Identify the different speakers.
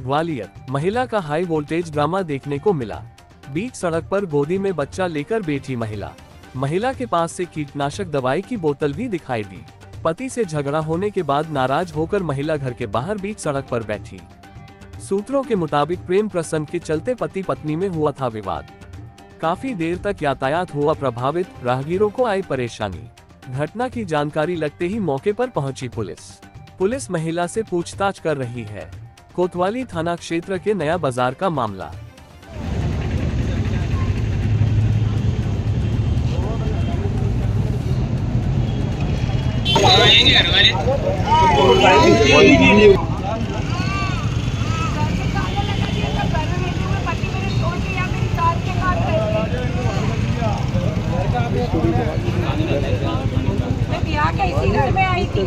Speaker 1: ग्वालियर, महिला का high voltage drama देखने को मिला। बीच सड़क पर गोदी में बच्चा लेकर बैठी महिला के पास से कीटनाशक दवाई की बोतल भी दिखाई दी। पति से झगड़ा होने के बाद नाराज होकर महिला घर के बाहर बीच सड़क पर बैठी। सूत्रों के मुताबिक प्रेम प्रसंग के चलते पति पत्नी में हुआ था विवाद। काफी देर तक यातायात हुआ प्रभावित, राहगीरों को आई परेशानी। घटना की जानकारी लगते ही मौके पर पहुंची पुलिस महिला से पूछताछ कर रही है। कोतवाली थाना क्षेत्र के नया बाजार का मामला।
Speaker 2: मैं बिहार के इसी घर में आई थी।